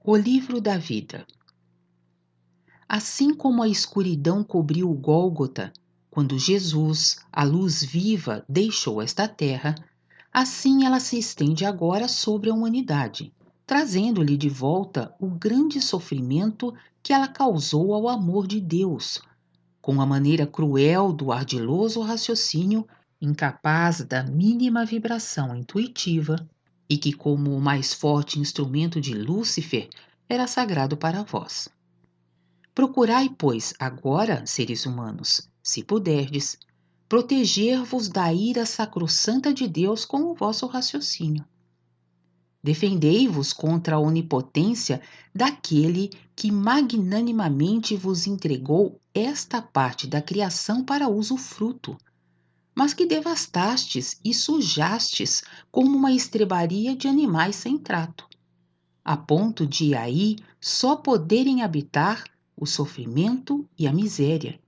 O livro da vida. Assim como a escuridão cobriu o Gólgota, quando Jesus, a luz viva, deixou esta terra, assim ela se estende agora sobre a humanidade, trazendo-lhe de volta o grande sofrimento que ela causou ao amor de Deus, com a maneira cruel do ardiloso raciocínio, incapaz da mínima vibração intuitiva, e que, como o mais forte instrumento de Lúcifer, era sagrado para vós. Procurai, pois, agora, seres humanos, se puderdes, proteger-vos da ira sacrossanta de Deus com o vosso raciocínio. Defendei-vos contra a onipotência daquele que magnanimamente vos entregou esta parte da criação para usufruto, mas que devastastes e sujastes como uma estrebaria de animais sem trato, a ponto de aí só poderem habitar o sofrimento e a miséria,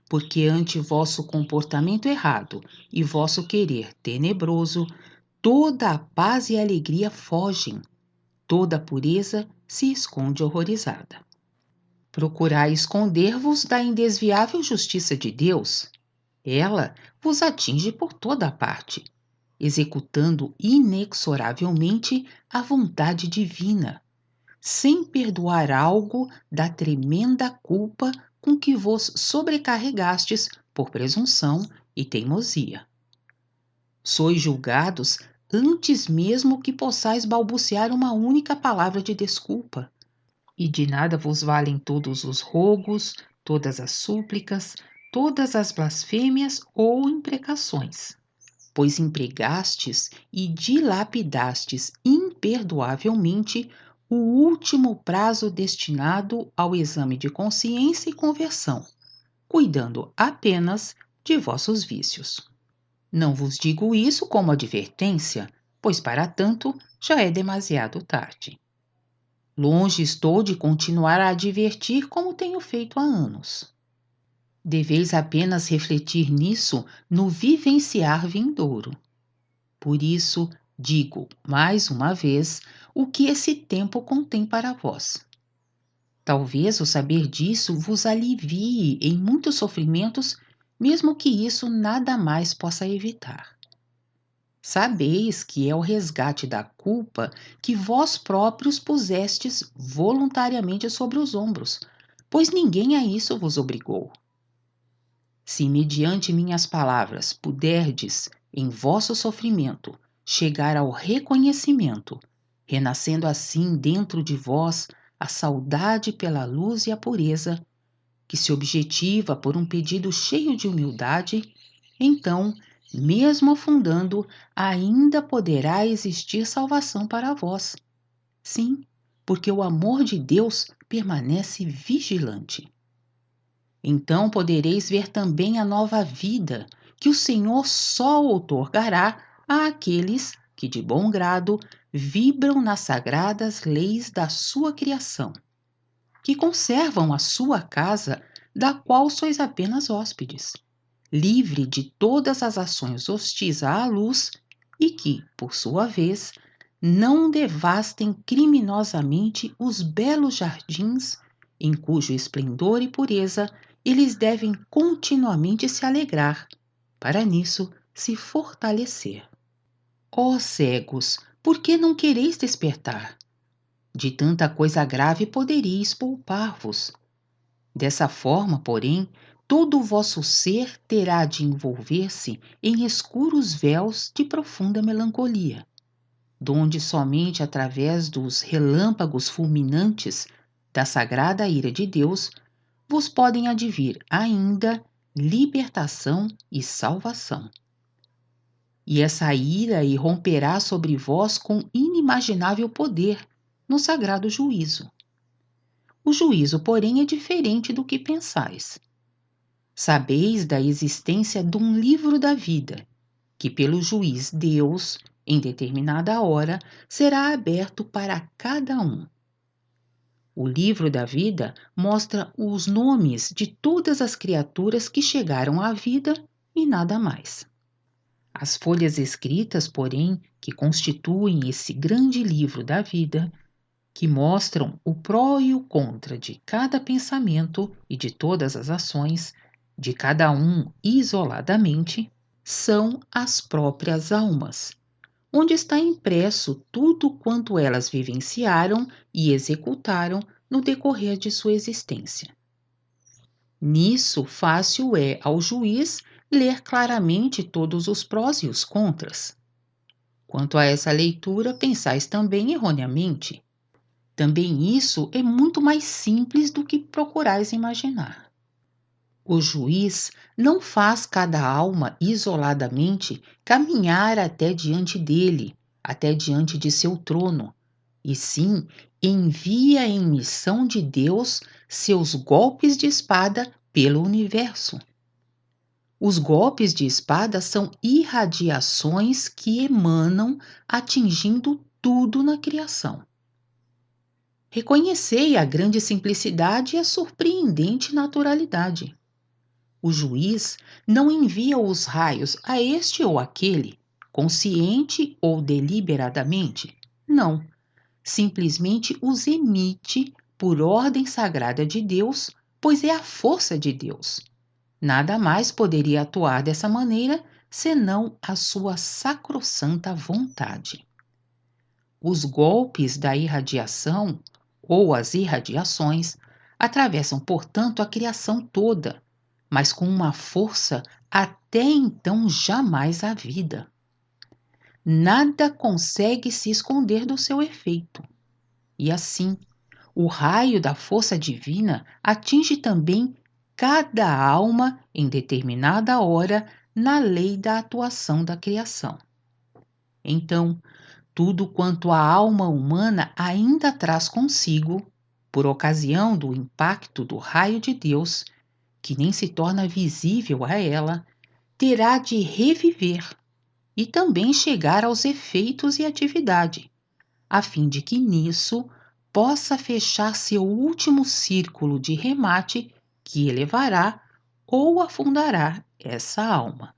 porque ante vosso comportamento errado e vosso querer tenebroso, toda a paz e a alegria fogem, toda a pureza se esconde horrorizada. Procurai esconder-vos da indesviável justiça de Deus. Ela vos atinge por toda a parte, executando inexoravelmente a vontade divina, sem perdoar algo da tremenda culpa com que vos sobrecarregastes por presunção e teimosia. Sois julgados antes mesmo que possais balbuciar uma única palavra de desculpa, e de nada vos valem todos os rogos, todas as súplicas, todas as blasfêmias ou imprecações, pois empregastes e dilapidastes imperdoavelmente o último prazo destinado ao exame de consciência e conversão, cuidando apenas de vossos vícios. Não vos digo isso como advertência, pois para tanto já é demasiado tarde. Longe estou de continuar a advertir como tenho feito há anos. Deveis apenas refletir nisso no vivenciar vindouro. Por isso, digo mais uma vez o que esse tempo contém para vós. Talvez o saber disso vos alivie em muitos sofrimentos, mesmo que isso nada mais possa evitar. Sabeis que é o resgate da culpa que vós próprios pusestes voluntariamente sobre os ombros, pois ninguém a isso vos obrigou. Se mediante minhas palavras puderdes, em vosso sofrimento, chegar ao reconhecimento, renascendo assim dentro de vós a saudade pela luz e a pureza, que se objetiva por um pedido cheio de humildade, então, mesmo afundando, ainda poderá existir salvação para vós. Sim, porque o amor de Deus permanece vigilante. Então podereis ver também a nova vida que o Senhor só outorgará àqueles que de bom grado vibram nas sagradas leis da sua criação, que conservam a sua casa, da qual sois apenas hóspedes, livre de todas as ações hostis à luz e que, por sua vez, não devastem criminosamente os belos jardins em cujo esplendor e pureza eles devem continuamente se alegrar, para nisso se fortalecer. Ó cegos, por que não quereis despertar? De tanta coisa grave poderíeis poupar-vos. Dessa forma, porém, todo o vosso ser terá de envolver-se em escuros véus de profunda melancolia, donde somente através dos relâmpagos fulminantes da sagrada ira de Deus vos podem advir ainda libertação e salvação. E essa ira irromperá sobre vós com inimaginável poder no sagrado juízo. O juízo, porém, é diferente do que pensais. Sabeis da existência de um livro da vida, que pelo juiz Deus, em determinada hora, será aberto para cada um. O livro da vida mostra os nomes de todas as criaturas que chegaram à vida e nada mais. As folhas escritas, porém, que constituem esse grande livro da vida, que mostram o pró e o contra de cada pensamento e de todas as ações, de cada um isoladamente, são as próprias almas, onde está impresso tudo quanto elas vivenciaram e executaram no decorrer de sua existência. Nisso, fácil é ao juiz ler claramente todos os prós e os contras. Quanto a essa leitura, pensais também erroneamente. Também isso é muito mais simples do que procurais imaginar. O juiz não faz cada alma isoladamente caminhar até diante dele, até diante de seu trono, e sim envia em missão de Deus seus golpes de espada pelo universo. Os golpes de espada são irradiações que emanam atingindo tudo na criação. Reconhecei a grande simplicidade e a surpreendente naturalidade. O juiz não envia os raios a este ou aquele, consciente ou deliberadamente. Não. Simplesmente os emite por ordem sagrada de Deus, pois é a força de Deus. Nada mais poderia atuar dessa maneira senão a sua sacrossanta vontade. Os golpes da irradiação, ou as irradiações, atravessam, portanto, a criação toda, mas com uma força até então jamais havida. Nada consegue se esconder do seu efeito. E assim, o raio da força divina atinge também cada alma em determinada hora na lei da atuação da criação. Então, tudo quanto a alma humana ainda traz consigo, por ocasião do impacto do raio de Deus, que nem se torna visível a ela, terá de reviver e também chegar aos efeitos e atividade, a fim de que nisso possa fechar seu último círculo de remate que elevará ou afundará essa alma.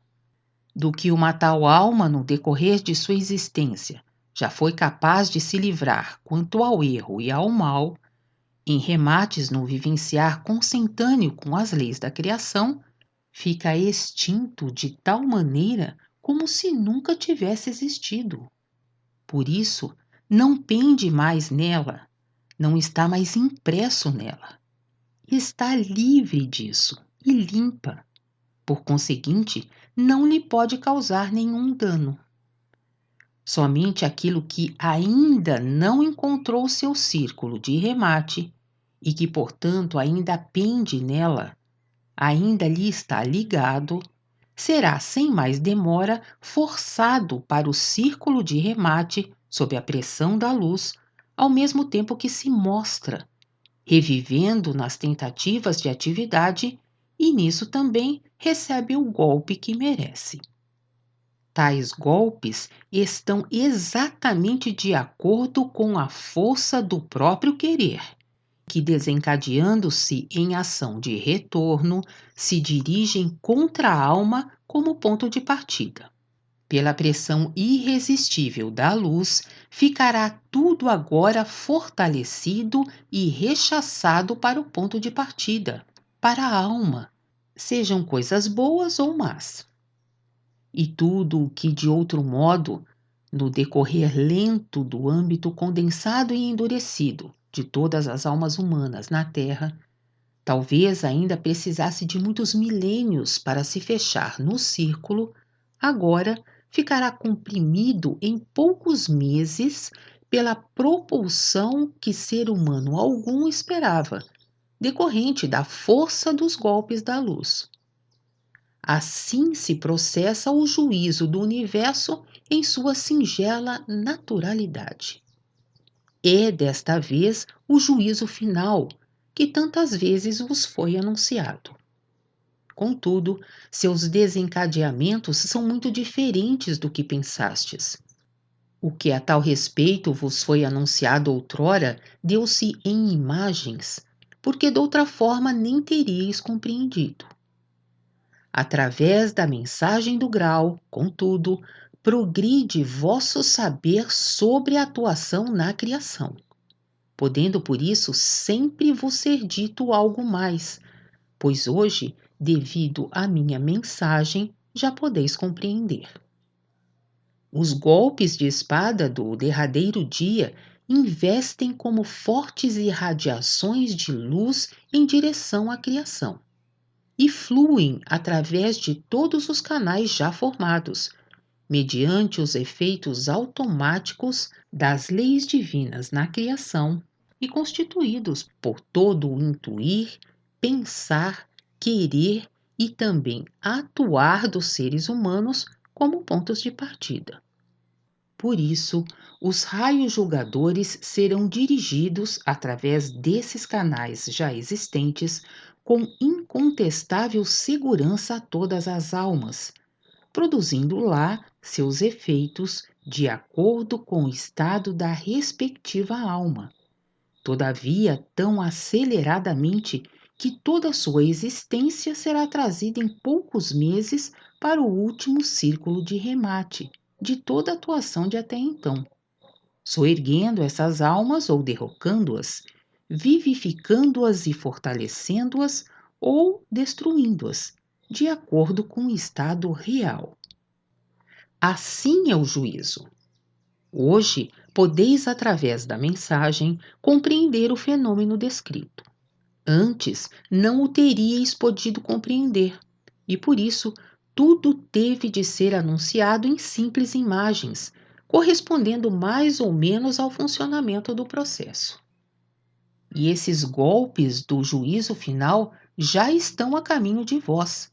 Do que uma tal alma, no decorrer de sua existência, já foi capaz de se livrar quanto ao erro e ao mal, em remates no vivenciar consentâneo com as leis da criação, fica extinto de tal maneira como se nunca tivesse existido. Por isso, não pende mais nela, não está mais impresso nela. Está livre disso e limpa. Por conseguinte, não lhe pode causar nenhum dano. Somente aquilo que ainda não encontrou seu círculo de remate e que, portanto, ainda pende nela, ainda lhe está ligado, será sem mais demora forçado para o círculo de remate sob a pressão da luz, ao mesmo tempo que se mostra, revivendo nas tentativas de atividade, e nisso também recebe o golpe que merece. Tais golpes estão exatamente de acordo com a força do próprio querer, que, desencadeando-se em ação de retorno, se dirigem contra a alma como ponto de partida. Pela pressão irresistível da luz, ficará tudo agora fortalecido e rechaçado para o ponto de partida, para a alma, sejam coisas boas ou más. E tudo o que, de outro modo, no decorrer lento do âmbito condensado e endurecido de todas as almas humanas na Terra, talvez ainda precisasse de muitos milênios para se fechar no círculo, agora ficará comprimido em poucos meses pela propulsão que ser humano algum esperava, decorrente da força dos golpes da luz. Assim se processa o juízo do universo em sua singela naturalidade. É desta vez o juízo final, que tantas vezes vos foi anunciado. Contudo, seus desencadeamentos são muito diferentes do que pensastes. O que a tal respeito vos foi anunciado outrora deu-se em imagens, porque de outra forma nem teríeis compreendido. Através da mensagem do grau, contudo, progride vosso saber sobre a atuação na criação. podendo por isso sempre vos ser dito algo mais, pois hoje, devido à minha mensagem, já podeis compreender. Os golpes de espada do derradeiro dia investem como fortes irradiações de luz em direção à criação e fluem através de todos os canais já formados, mediante os efeitos automáticos das leis divinas na criação e constituídos por todo o intuir, pensar, querer e também atuar dos seres humanos como pontos de partida. Por isso, os raios julgadores serão dirigidos através desses canais já existentes com incontestável segurança a todas as almas, produzindo lá seus efeitos de acordo com o estado da respectiva alma. Todavia, tão aceleradamente que toda sua existência será trazida em poucos meses para o último círculo de remate de toda a atuação de até então, soerguendo essas almas ou derrocando-as, vivificando-as e fortalecendo-as ou destruindo-as, de acordo com o estado real. Assim é o juízo. Hoje, podeis, através da mensagem, compreender o fenômeno descrito. Antes, não o teríeis podido compreender, e por isso, tudo teve de ser anunciado em simples imagens, correspondendo mais ou menos ao funcionamento do processo. E esses golpes do juízo final já estão a caminho de vós,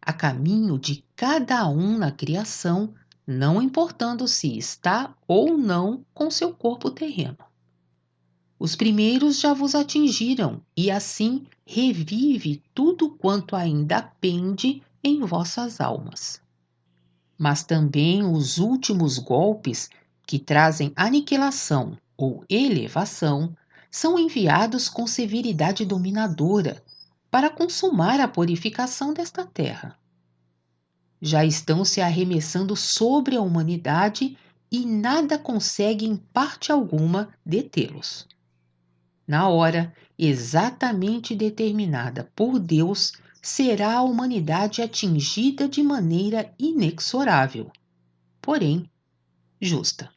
a caminho de cada um na criação, não importando se está ou não com seu corpo terreno. Os primeiros já vos atingiram, e assim revive tudo quanto ainda pende em vossas almas. Mas também os últimos golpes, que trazem aniquilação ou elevação, são enviados com severidade dominadora para consumar a purificação desta terra. Já estão se arremessando sobre a humanidade e nada consegue em parte alguma detê-los. Na hora exatamente determinada por Deus, será a humanidade atingida de maneira inexorável, porém justa.